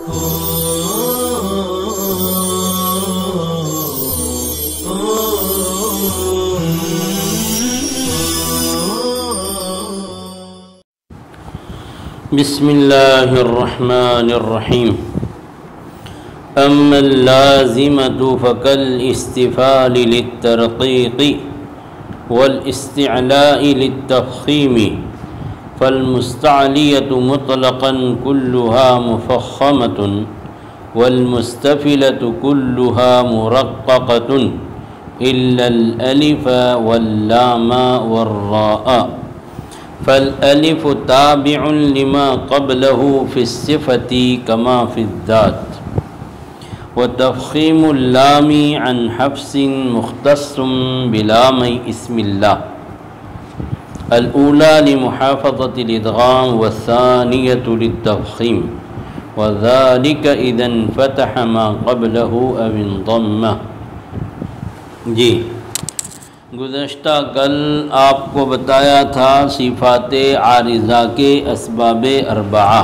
بسم اللہ الرحمن الرحیم اما اللازمة فكالاستفال للترقيق والاستعلاء للتفخيم فالمستعلية مطلقا كلها مفخمة والمستفلة كلها مرققة إلا الألف واللام والراء فالألف تابع لما قبله في الصفة كما في الذات وتفخيم اللام عن حفص مختص بلام اسم الله الأولى لمحافظة الإدغام والثانية للتفخيم وذلك إذا انفتح ما قبله أو انضمه. جی گزشتہ کل آپ کو بتایا تھا صفات عارضہ کے اسباب اربعہ،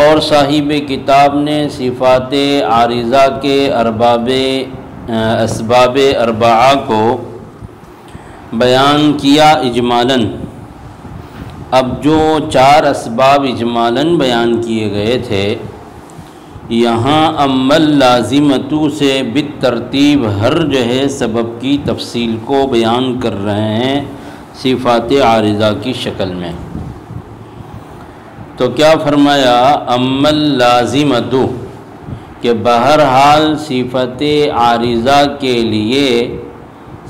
اور صاحب کتاب نے صفات عارضہ کے اسباب اربعہ کو بیان کیا اجمالاً. اب جو 4 اسباب اجمالاً بیان کیے گئے تھے، یہاں اما اللازمۃ سے بالترتیب ہر سبب کی تفصیل کو بیان کر رہے ہیں صفات عارضہ کی شکل میں. تو کیا فرمایا؟ اما اللازمۃ، کہ بہرحال صفت عارضہ کے لیے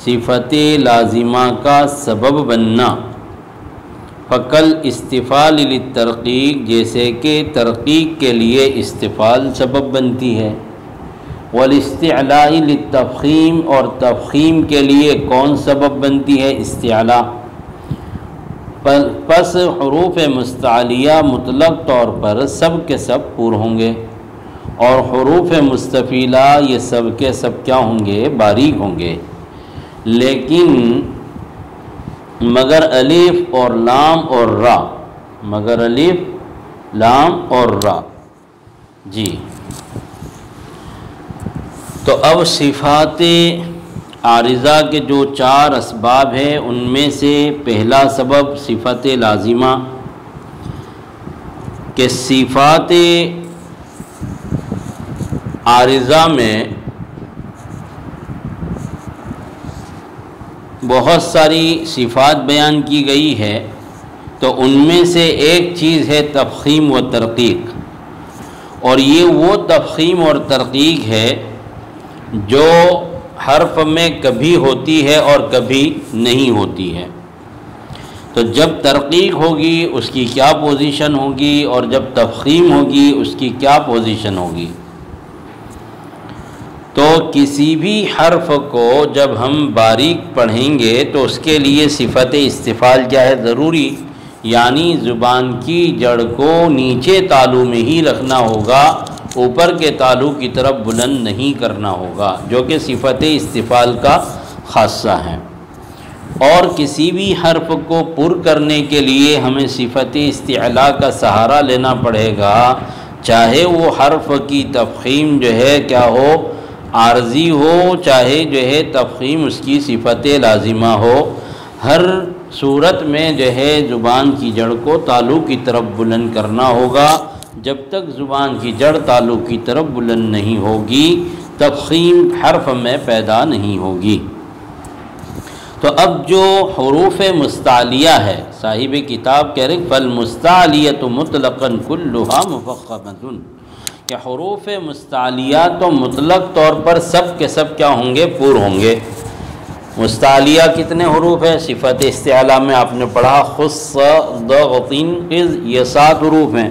صفت لازمہ کا سبب بننا، فکل استفال للترقیق، جیسے کہ ترقیق کے لیے استفال سبب بنتی ہے، والاستعلاء للتفخیم، اور تفخیم کے لیے کون سبب بنتی ہے؟ استعلاء. پس حروف مستعلیہ مطلق طور پر سب کے سب پور ہوں گے، اور حروف مستفیلہ یہ سب کے سب کیا ہوں گے؟ باریک ہوں گے. لیکن مگر الف اور لام اور را، مگر الف لام اور را. جی تو اب صفات عارضہ کے جو 4 اسباب ہیں، ان میں سے پہلا سبب صفت لازمہ، کہ صفات عارضہ میں بہت ساری صفات بیان کی گئی ہے، تو ان میں سے ایک چیز ہے تفخیم و ترقیق. اور یہ وہ تفخیم اور ترقیق ہے جو حرف میں کبھی ہوتی ہے اور کبھی نہیں ہوتی ہے. تو جب ترقیق ہوگی اس کی کیا پوزیشن ہوگی، اور جب تفخیم ہوگی اس کی کیا پوزیشن ہوگی. تو کسی بھی حرف کو جب ہم باریک پڑھیں گے تو اس کے لیے صفت استفال کیا ہے؟ ضروری، یعنی زبان کی جڑ کو نیچے تالو میں ہی رکھنا ہوگا، اوپر کے تالو کی طرف بلند نہیں کرنا ہوگا، جو کہ صفت استفال کا خاصہ ہے. اور کسی بھی حرف کو پر کرنے کے لیے ہمیں صفت استعلاء کا سہارا لینا پڑے گا، چاہے وہ حرف کی تفخیم کیا ہو؟ عارضی ہو، چاہے تفخیم اس کی صفت لازمہ ہو. ہر صورت میں زبان کی جڑ کو تالو کی طرف بلند کرنا ہوگا. جب تک زبان کی جڑ تالو کی طرف بلند نہیں ہوگی، تفخیم حرف میں پیدا نہیں ہوگی. تو اب جو حروف مستعلیہ ہے، صاحب کتاب کہہ رہے فالمستعلیۃ مطلقا کلھا مفخمۃ، کہ حروف مستعلیہ تو مطلق طور پر سب کے سب کیا ہوں گے؟ پور ہوں گے. مستعلیہ کتنے حروف ہیں؟ صفت استعلاء میں آپ نے پڑھا خص ضغط قز، یہ 7 حروف ہیں.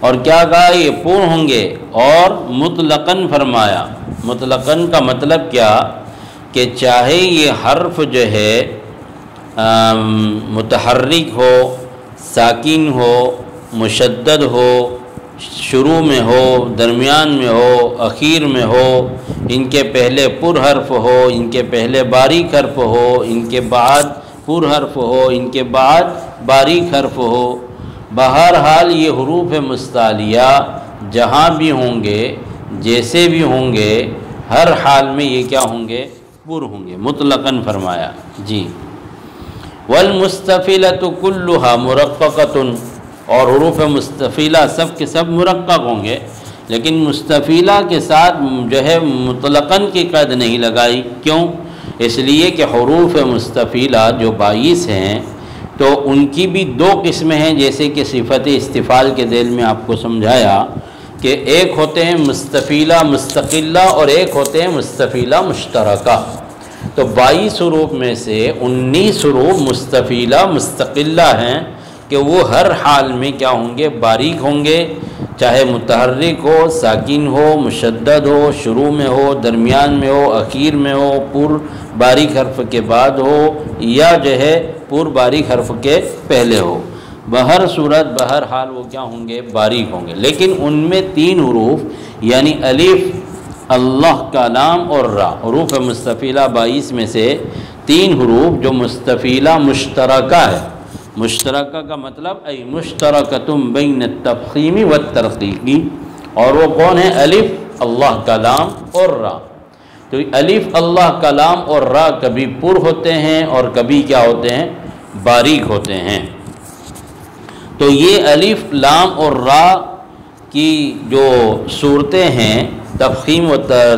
اور کیا کہا؟ یہ پور ہوں گے. اور مطلقاً فرمایا. مطلقاً کا مطلب کیا؟ کہ چاہے یہ حرف متحرک ہو، ساکن ہو، مشدد ہو، شروع میں ہو، درمیان میں ہو، اخیر میں ہو، ان کے پہلے پر حرف ہو، ان کے پہلے باریک حرف ہو، ان کے بعد پر حرف ہو، ان کے بعد باریک حرف ہو. بہرحال یہ حروف مستعلیہ جہاں بھی ہوں گے، جیسے بھی ہوں گے، ہر حال میں یہ کیا ہوں گے؟ پر ہوں گے، مطلقاً فرمایا جی۔ والمستفیلۃ کلھا مرققۃ، اور حروف مستفیلہ سب کے سب مرقق ہوں گے، لیکن مستفیلہ کے ساتھ جو ہے مطلقاً کی قید نہیں لگائی۔ کیوں؟ اس لیے کہ حروف مستفیلہ جو 22 ہیں تو ان کی بھی دو قسمیں ہیں، جیسے کہ صفت استفعال کے ذیل میں آپ کو سمجھایا کہ ایک ہوتے ہیں مستفیلہ مستقلہ اور ایک ہوتے ہیں مستفیلہ مشترکہ۔ تو 22 حروف میں سے 19 حروف مستفیلہ مستقلہ ہیں کہ وہ ہر حال میں کیا ہوں گے؟ باریک ہوں گے، چاہے متحرک ہو، ساکن ہو، مشدد ہو، شروع میں ہو، درمیان میں ہو، اخیر میں ہو، پر باریک حرف کے بعد ہو یا جو ہے پر باریک حرف کے پہلے ہو، بہر صورت بہر حال وہ کیا ہوں گے؟ باریک ہوں گے۔ لیکن ان میں 3 حروف یعنی الف، اللہ کا لام اور را، حروف مستفیلہ 22 میں سے 3 حروف جو مستفیلہ مشترکہ ہے۔ مشترکہ کا مطلب ای مشترکۃ بین التفخیم والترقیق، اور وہ کون ہے؟ الف، اللہ کا لام اور را۔ تو الف، اللہ کا لام اور را کبھی پر ہوتے ہیں اور کبھی کیا ہوتے ہیں؟ باریک ہوتے ہیں۔ تو یہ الف، لام اور را کی جو صورتیں ہیں تفخیم و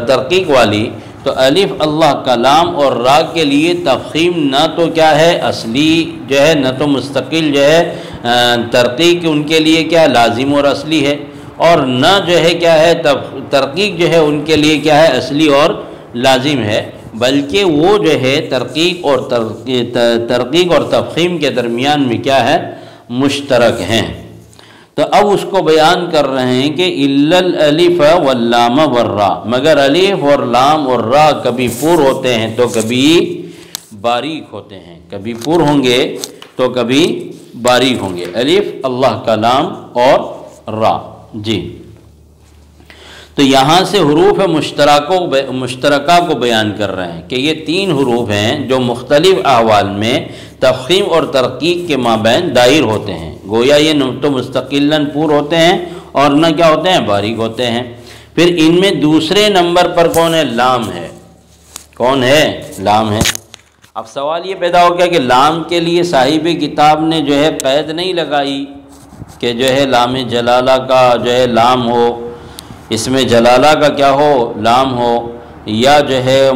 ترقیق والی، تو الف، اللہ کا لام اور را کے لیے تفخیم نہ تو کیا ہے اصلی جو ہے، نہ تو مستقل جو ہے ترقیق ان کے لیے کیا لازم اور اصلی ہے، اور نہ جو ہے کیا ہے ترقیق جو ہے ان کے لیے کیا ہے اصلی اور لازم ہے، بلکہ وہ جو ہے ترقیق اور تفخیم کے درمیان میں کیا ہے؟ مشترک ہیں۔ تو اب اس کو بیان کر رہے ہیں کہ الا الالف واللام والراء، مگر الف اور لام اور را کبھی پر ہوتے ہیں تو کبھی باریک ہوتے ہیں، کبھی پر ہوں گے تو کبھی باریک ہوں گے، الف، اللہ کا لام اور را جی۔ تو یہاں سے حروف مشترکہ کو بیان کر رہے ہیں کہ یہ 3 حروف ہیں جو مختلف احوال میں تفخیم اور ترقیق کے مابین دائر ہوتے ہیں، گویا یہ نہ تو مستقلاً پور ہوتے ہیں اور نہ کیا ہوتے ہیں؟ باریک ہوتے ہیں۔ پھر ان میں دوسرے نمبر پر کون ہے؟ لام ہے۔ کون ہے؟ لام ہے۔ اب سوال یہ پیدا ہو گیا کہ لام کے لیے صاحب کتاب نے جو ہے قید نہیں لگائی کہ جو ہے لام جلالہ کا جو ہے لام ہو، اس میں جلالہ کا کیا ہو؟ لام ہو، یا جو ہے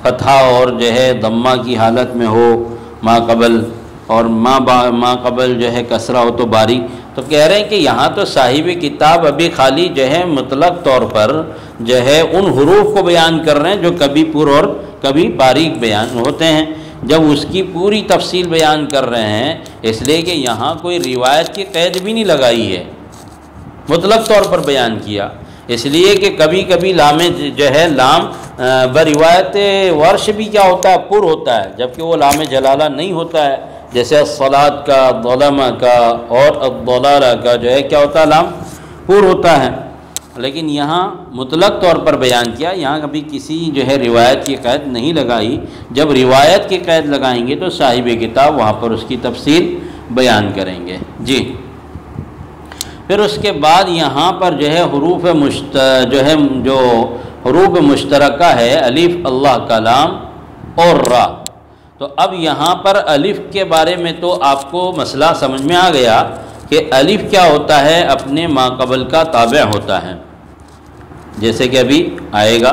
فتحہ اور جو ہے ضمہ کی حالت میں ہو ما قبل، اور ما قبل جو ہے کسرہ ہو تو باریک۔ تو کہہ رہے ہیں کہ یہاں تو صاحب کتاب ابھی خالی جو ہے مطلق طور پر جو ہے ان حروف کو بیان کر رہے ہیں جو کبھی پر اور کبھی باریک بیان ہوتے ہیں، جب اس کی پوری تفصیل بیان کر رہے ہیں، اس لیے کہ یہاں کوئی روایت کی قید بھی نہیں لگائی ہے، مطلق طور پر بیان کیا، اس لیے کہ کبھی کبھی لام جو ہے لام بروایت ورش بھی کیا ہوتا ہے؟ پر ہوتا ہے، جبکہ وہ لام جلالہ نہیں ہوتا ہے، جیسے الصلاۃ کا، ظلمہ کا اور الضلالہ کا جو ہے کیا ہوتا ہے؟ لام پر ہوتا ہے، لیکن یہاں مطلق طور پر بیان کیا، یہاں کبھی کسی جو ہے روایت کی قید نہیں لگائی۔ جب روایت کی قید لگائیں گے تو صاحب کتاب وہاں پر اس کی تفصیل بیان کریں گے جی۔ پھر اس کے بعد یہاں پر جو ہے جو حروف مشترکہ ہے الف، اللہ کا لام اور را۔ تو اب یہاں پر الف کے بارے میں تو آپ کو مسئلہ سمجھ میں آ گیا کہ الف کیا ہوتا ہے؟ اپنے ما قبل کا تابع ہوتا ہے، جیسے کہ ابھی آئے گا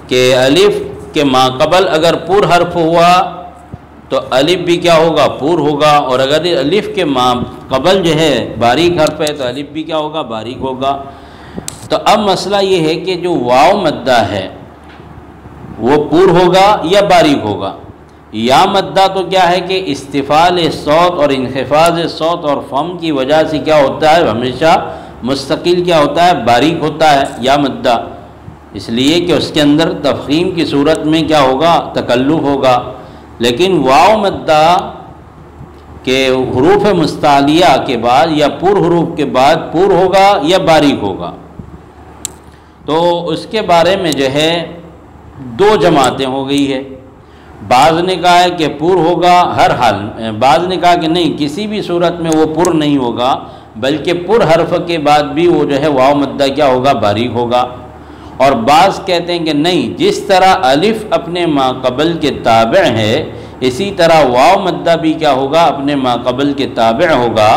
کہ الف کے ما قبل اگر پر حرف ہوا تو الف بھی کیا ہوگا؟ پر ہوگا، اور اگر الف کے ما قبل جو ہے باریک حرف ہے تو الف بھی کیا ہوگا؟ باریک ہوگا۔ تو اب مسئلہ یہ ہے کہ جو واو مدہ ہے وہ پر ہوگا یا باریک ہوگا؟ یا مدہ تو کیا ہے کہ استفال صوت اور انخفاض صوت اور فم کی وجہ سے کیا ہوتا ہے؟ ہمیشہ مستقل کیا ہوتا ہے؟ باریک ہوتا ہے یا مدہ، اس لیے کہ اس کے اندر تفخیم کی صورت میں کیا ہوگا؟ تکلف ہوگا۔ لیکن واو مدہ کے حروف مستعلیہ کے بعد یا پر حروف کے بعد پر ہوگا یا باریک ہوگا؟ تو اس کے بارے میں جو ہے 2 جماعتیں ہو گئی ہے، بعض نے کہا ہے کہ پر ہوگا ہر حال میں، بعض نے کہا کہ نہیں، کسی بھی صورت میں وہ پر نہیں ہوگا، بلکہ پر حرف کے بعد بھی وہ جو ہے واو مدہ کیا ہوگا؟ باریک ہوگا۔ اور بعض کہتے ہیں کہ نہیں، جس طرح الف اپنے ما قبل کے تابع ہے اسی طرح واو مدہ بھی کیا ہوگا؟ اپنے ما قبل کے تابع ہوگا۔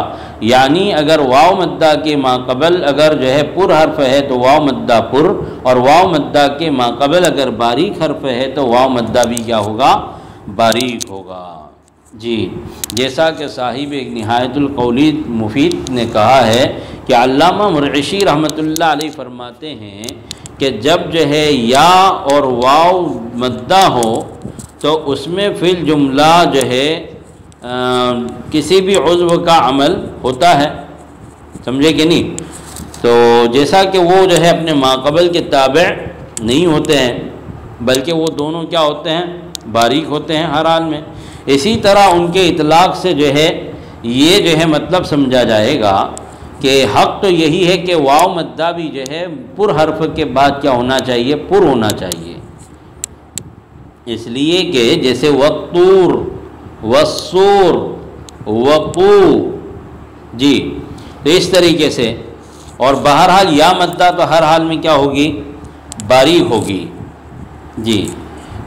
یعنی اگر واو مدہ کے ما قبل اگر جو ہے پر حرف ہے تو واو مدہ پر، اور واو مدہ کے ما قبل اگر باریک حرف ہے تو واو مدہ بھی کیا ہوگا؟ باریک ہوگا۔ جی، جیسا کہ صاحب ایک نہایت القول مفید نے کہا ہے کہ علامہ مرعشی رحمۃ اللہ علیہ فرماتے ہیں کہ جب جو ہے یا اور واو مدہ ہو تو اس میں فی الجملہ جو ہے کسی بھی عضو کا عمل ہوتا ہے، سمجھے کہ نہیں؟ تو جیسا کہ وہ جو ہے اپنے ما قبل کے تابع نہیں ہوتے ہیں بلکہ وہ دونوں کیا ہوتے ہیں؟ باریک ہوتے ہیں ہر حال میں، اسی طرح ان کے اطلاق سے جو ہے یہ جو ہے مطلب سمجھا جائے گا کہ حق تو یہی ہے کہ واو مدہ بھی جو ہے پر حرف کے بعد کیا ہونا چاہیے؟ پر ہونا چاہیے، اس لیے کہ جیسے والطور والصور وقو، جی تو اس طریقے سے، اور بہرحال یا مدہ تو ہر حال میں کیا ہوگی؟ باریک ہوگی۔ جی،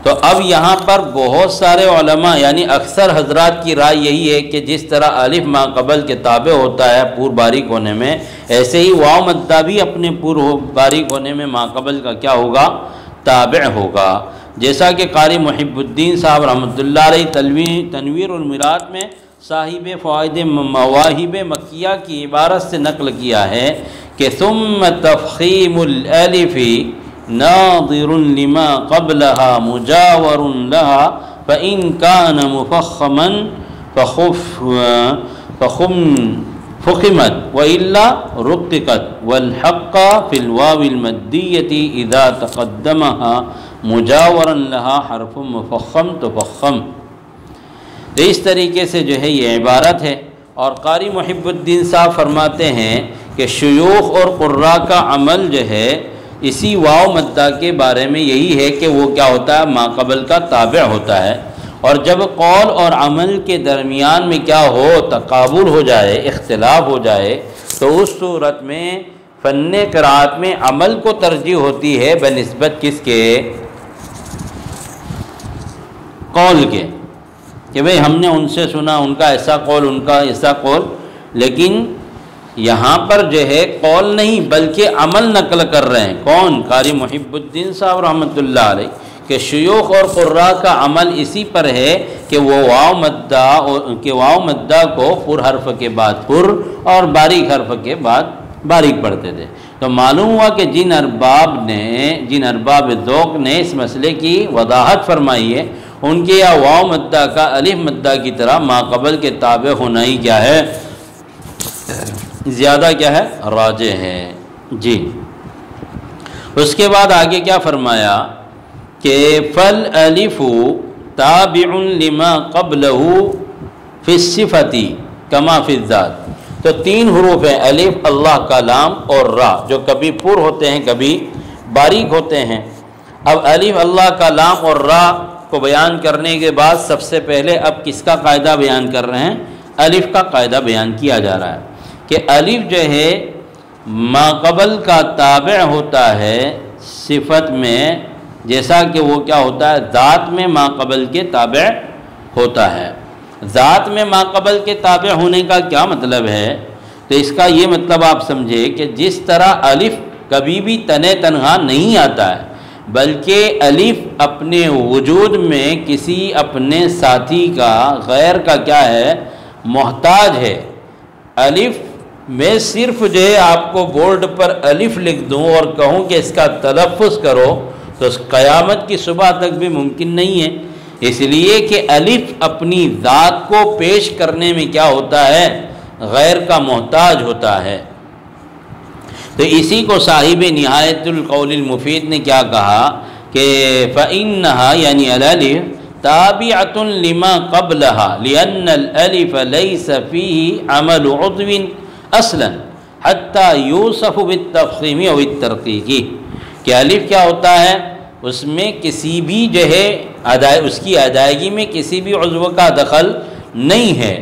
تو اب یہاں پر بہت سارے علماء یعنی اکثر حضرات کی رائے یہی ہے کہ جس طرح الف ما قبل کے تابع ہوتا ہے پور باریک ہونے میں، ایسے ہی واو مدہ بھی اپنے پور باریک ہونے میں ما قبل کا کیا ہوگا؟ تابع ہوگا۔ جیسا کہ قاری محب الدین صاحب رحمۃ اللہ علیہ تنویر المراد میں صاحب فوائد مواہب مکیہ کی عبارت سے نقل کیا ہے کہ ثم تفخیم الالف ناظر لما قبلها مجاور لها فإن كان مفخما فخمت وإلا رققت والحق في الواو المدية إذا تقدمها مجاورا لها حرف مفخم تفخم۔ تو اس طریقے سے جو ہے یہ عبارت ہے، اور قاری محب الدین صاحب فرماتے ہیں کہ شیوخ اور قراء کا عمل جو ہے اسی واو مدہ کے بارے میں یہی ہے کہ وہ کیا ہوتا ہے؟ ما قبل کا تابع ہوتا ہے، اور جب قول اور عمل کے درمیان میں کیا ہو؟ تقابل ہو جائے، اختلاف ہو جائے، تو اس صورت میں فن قرات میں عمل کو ترجیح ہوتی ہے بنسبت کس کے؟ قول کے، کہ بھئی ہم نے ان سے سنا ان کا ایسا قول، ان کا ایسا قول، لیکن یہاں پر جو ہے قول نہیں بلکہ عمل نقل کر رہے ہیں۔ کون؟ قاری محب الدین صاحب رحمۃ اللہ علیہ، کہ شیوخ اور قراء کا عمل اسی پر ہے کہ وہ واو مدہ کو پر حرف کے بعد پر اور باریک حرف کے بعد باریک پڑھتے تھے۔ تو معلوم ہوا کہ جن ارباب ذوق نے اس مسئلے کی وضاحت فرمائی ہے ان کے یا واو مدہ کا الف مدہ کی طرح ما قبل کے تابع ہونا ہی کیا ہے؟ زیادہ کیا ہے؟ راجح ہے۔ جی، اس کے بعد آگے کیا فرمایا کہ فالالف تابع لما قبلہ فی الصفۃ کما فی الذات۔ تو تین حروف ہیں، الف، اللہ کا لام اور را، جو کبھی پر ہوتے ہیں کبھی باریک ہوتے ہیں۔ اب الف، اللہ کا لام اور را کو بیان کرنے کے بعد سب سے پہلے اب کس کا قاعدہ بیان کر رہے ہیں؟ الف کا قاعدہ بیان کیا جا رہا ہے کہ الف جو ہے ما قبل کا تابع ہوتا ہے صفت میں، جیسا کہ وہ کیا ہوتا ہے؟ ذات میں ما قبل کے تابع ہوتا ہے۔ ذات میں ما قبل کے تابع ہونے کا کیا مطلب ہے؟ تو اس کا یہ مطلب آپ سمجھے کہ جس طرح الف کبھی بھی تنہا نہیں آتا ہے بلکہ الف اپنے وجود میں کسی اپنے ساتھی کا، غیر کا کیا ہے؟ محتاج ہے۔ الف میں صرف جو ہے آپ کو بورڈ پر الف لکھ دوں اور کہوں کہ اس کا تلفظ کرو تو قیامت کی صبح تک بھی ممکن نہیں ہے، اس لیے کہ الف اپنی ذات کو پیش کرنے میں کیا ہوتا ہے؟ غیر کا محتاج ہوتا ہے۔ تو اسی کو صاحب نہایت القول المفید نے کیا کہا کہ فَإِنَّهَا یعنی الالف تابعۃ لما قبلها لأن الالف ليس فيه عمل عضو اصلا حتى يوصف بالتفخيم او الترقيق، کہ الف کیا ہوتا ہے؟ اس میں کسی بھی جو ہے اس کی ادائیگی میں کسی بھی عضو کا دخل نہیں ہے،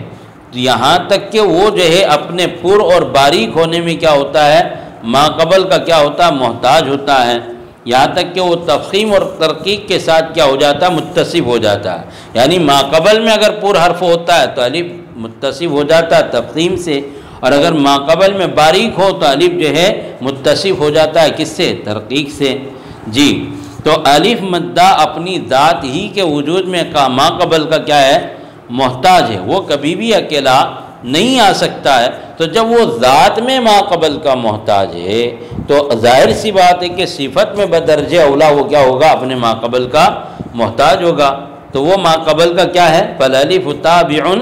یہاں تک کہ وہ جو ہے اپنے پر اور باریک ہونے میں کیا ہوتا ہے، ما قبل کا کیا ہوتا ہے، محتاج ہوتا ہے، یہاں تک کہ وہ تفخیم اور ترقیق کے ساتھ کیا ہو جاتا ہے، متصف ہو جاتا ہے۔ یعنی ما قبل میں اگر پر حرف ہوتا ہے تو الف متصف ہو جاتا ہے تفخیم سے، اور اگر ما قبل میں باریک ہو تو الف جو ہے متصف ہو جاتا ہے کس سے، ترقیق سے۔ جی تو الف مدہ اپنی ذات ہی کے وجود میں ما قبل کا کیا ہے، محتاج ہے، وہ کبھی بھی اکیلا نہیں آ سکتا ہے۔ تو جب وہ ذات میں ما قبل کا محتاج ہے تو ظاہر سی بات ہے کہ صفت میں بدرجہ اولا وہ کیا ہوگا، اپنے ما قبل کا محتاج ہوگا۔ تو وہ ما قبل کا کیا ہے، فالالف تابع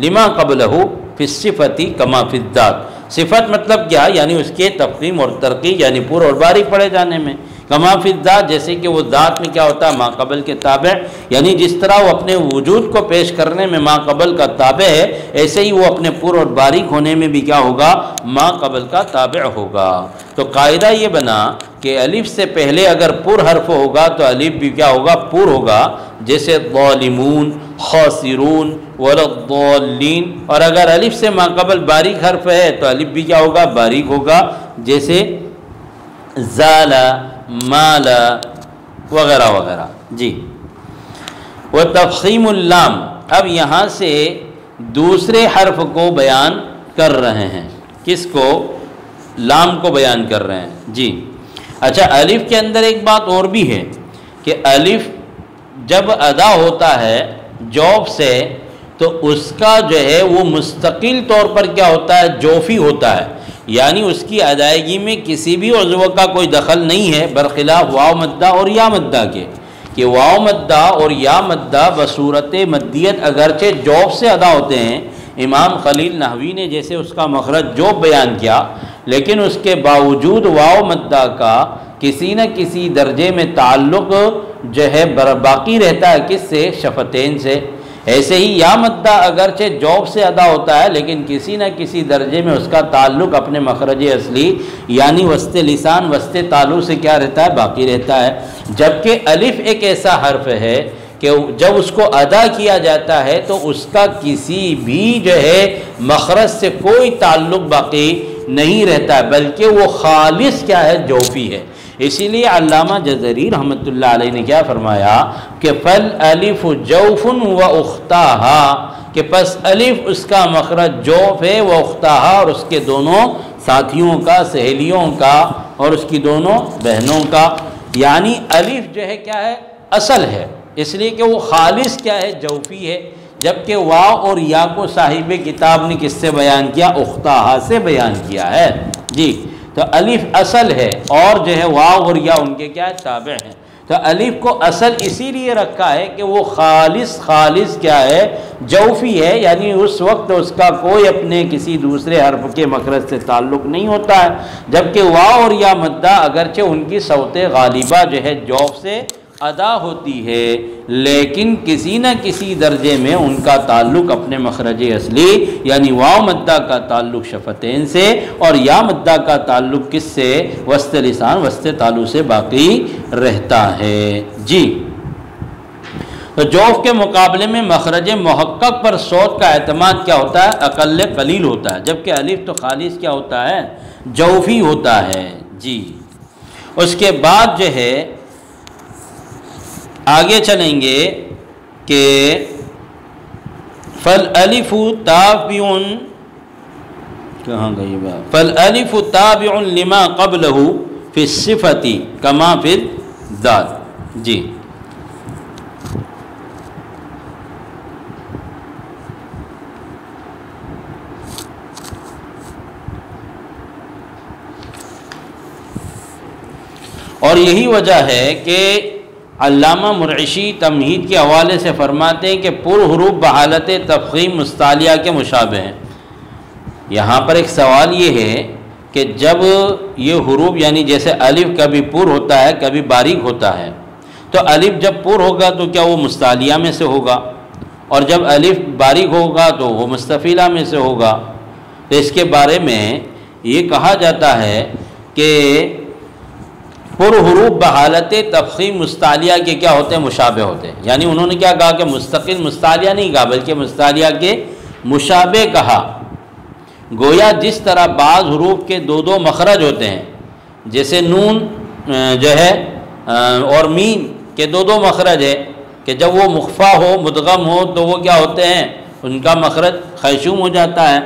لما قبلہ فی الصفۃ کما فی الذات۔ صفت مطلب کیا، یعنی اس کے تفخیم اور ترقیق، یعنی پر اور باریک پڑھے جانے میں، کما فی الذات جیسے کہ وہ ذات میں کیا ہوتا ہے، ما قبل کے تابع، یعنی جس طرح وہ اپنے وجود کو پیش کرنے میں ما قبل کا تابع ہے، ایسے ہی وہ اپنے پر اور باریک ہونے میں بھی کیا ہوگا، ما قبل کا تابع ہوگا۔ تو قاعدہ یہ بنا کہ الف سے پہلے اگر پر حرف ہوگا تو الف بھی کیا ہوگا، پر ہوگا، جیسے ظالمون، خاسرون، وللضالین، اور اگر الف سے ما قبل باریک حرف ہے تو الف بھی کیا ہوگا، باریک ہوگا، جیسے زال، مال وغیرہ وغیرہ۔ جی وتفخیم اللام، اب یہاں سے دوسرے حرف کو بیان کر رہے ہیں، کس کو، لام کو بیان کر رہے ہیں۔ جی اچھا، الف کے اندر ایک بات اور بھی ہے کہ الف جب ادا ہوتا ہے جوف سے تو اس کا جو ہے وہ مستقل طور پر کیا ہوتا ہے، جوفی ہوتا ہے، یعنی اس کی ادائیگی میں کسی بھی عضو کا کوئی دخل نہیں ہے، برخلاف واو مدہ اور یا مدہ کے، کہ واو مدہ اور یا مدہ بصورت مدیت اگرچہ جوف سے ادا ہوتے ہیں، امام خلیل نحوی نے جیسے اس کا مخرج جوف بیان کیا، لیکن اس کے باوجود واو مدہ کا کسی نہ کسی درجے میں تعلق جو ہے باقی رہتا ہے، کس سے، شفتین سے۔ ایسے ہی یا مدہ اگرچہ جوف سے ادا ہوتا ہے لیکن کسی نہ کسی درجے میں اس کا تعلق اپنے مخرج اصلی یعنی وسط لسان، وسط تالو سے کیا رہتا ہے، باقی رہتا ہے۔ جبکہ الف ایک ایسا حرف ہے کہ جب اس کو ادا کیا جاتا ہے تو اس کا کسی بھی جو ہے مخرج سے کوئی تعلق باقی نہیں رہتا ہے، بلکہ وہ خالص کیا ہے، جوفی ہے۔ اسی لیے علامہ جزری رحمۃ اللہ علیہ نے کیا فرمایا کہ فالالف جوف و اختاہا، کہ پس الف اس کا مخرج جوف ہے، وہ اختاہا اور اس کے دونوں ساتھیوں کا، سہیلیوں کا اور اس کی دونوں بہنوں کا، یعنی الف جو ہے کیا ہے، اصل ہے، اس لیے کہ وہ خالص کیا ہے، جوفی ہے۔ جبکہ واو اور یا کو صاحب کتاب نے کس سے بیان کیا، اختاہا سے بیان کیا ہے۔ جی تو الف اصل ہے اور جو ہے واو اور یا ان کے کیا ہے، تابع ہیں۔ تو الف کو اصل اسی لیے رکھا ہے کہ وہ خالص کیا ہے، جوفی ہے، یعنی اس وقت اس کا کوئی اپنے کسی دوسرے حرف کے مخرج سے تعلق نہیں ہوتا ہے۔ جبکہ واو اور یا مدہ اگرچہ ان کی صوت غالبہ جو ہے جوف سے ادا ہوتی ہے لیکن کسی نہ کسی درجے میں ان کا تعلق اپنے مخرج اصلی یعنی واو مدہ کا تعلق شفتین سے اور یا مدہ کا تعلق کس سے، وسط لسان، وسط تالو سے باقی رہتا ہے۔ جی تو جوف کے مقابلے میں مخرج محقق پر صوت کا اعتماد کیا ہوتا ہے، اقل قلیل ہوتا ہے، جبکہ الف تو خالص کیا ہوتا ہے، جوفی ہوتا ہے۔ جی اس کے بعد جو ہے آگے چلیں گے کہ فالالف تابع، کہاں گئی بات، فالالف تابع لما قبلہ فی الصفۃ کما فی الذات۔ جی اور یہی وجہ ہے کہ علامہ مرعشی تمہید کے حوالے سے فرماتے ہیں کہ پر حروف بحالت تفخیم مستعلیہ کے مشابہ ہیں۔ یہاں پر ایک سوال یہ ہے کہ جب یہ حروف یعنی جیسے الف کبھی پر ہوتا ہے کبھی باریک ہوتا ہے، تو الف جب پر ہوگا تو کیا وہ مستعلیہ میں سے ہوگا، اور جب الف باریک ہوگا تو وہ مستفیلہ میں سے ہوگا۔ تو اس کے بارے میں یہ کہا جاتا ہے کہ پر حروف بحالت تفخیم مستعلیہ کے کیا ہوتے ہیں، مشابہ ہوتے ہیں، یعنی انہوں نے کیا کہا کہ مستقل مستعلیہ نہیں کہا بلکہ مستعلیہ کے مشابہ کہا، گویا جس طرح بعض حروف کے دو دو مخرج ہوتے ہیں، جیسے نون جو ہے اور میم کے دو دو مخرج ہے کہ جب وہ مخفا ہو مدغم ہو تو وہ کیا ہوتے ہیں، ان کا مخرج خیشوم ہو جاتا ہے،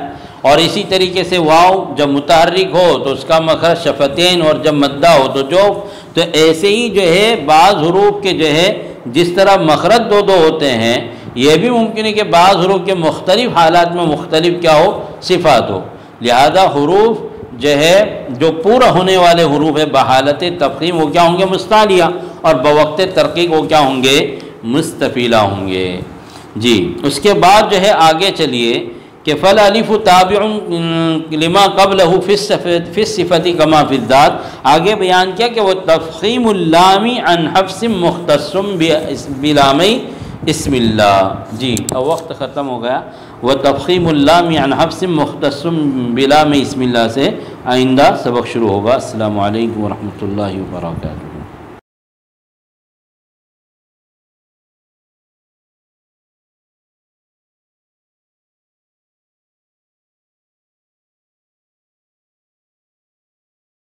اور اسی طریقے سے واو جب متحرک ہو تو اس کا مخرج شفتین، اور جب مدہ ہو تو جوف۔ تو ایسے ہی جو ہے بعض حروف کے جو ہے جس طرح مخرج دو دو ہوتے ہیں، یہ بھی ممکن ہے کہ بعض حروف کے مختلف حالات میں مختلف کیا ہو، صفات ہو۔ لہذا حروف جو ہے جو پورا ہونے والے حروف ہے بحالت تفخیم وہ کیا ہوں گے، مستعلیہ، اور بوقت ترقیق وہ کیا ہوں گے، مستفیلہ ہوں گے۔ جی اس کے بعد جو ہے آگے چلیے کہ فالالف تابع لما قبلہ فی الصفۃ کما فی الذات، آگے بیان کیا کہ وہ تفخیم اللام عن حفظ مختص بلام اسم اللہ۔ جی اب وقت ختم ہو گیا۔ وہ تفخیم اللام عن حفظ مختص بلام اسم اللہ سے آئندہ سبق شروع ہوگا۔ السلام علیکم ورحمۃ اللہ وبرکاتہ۔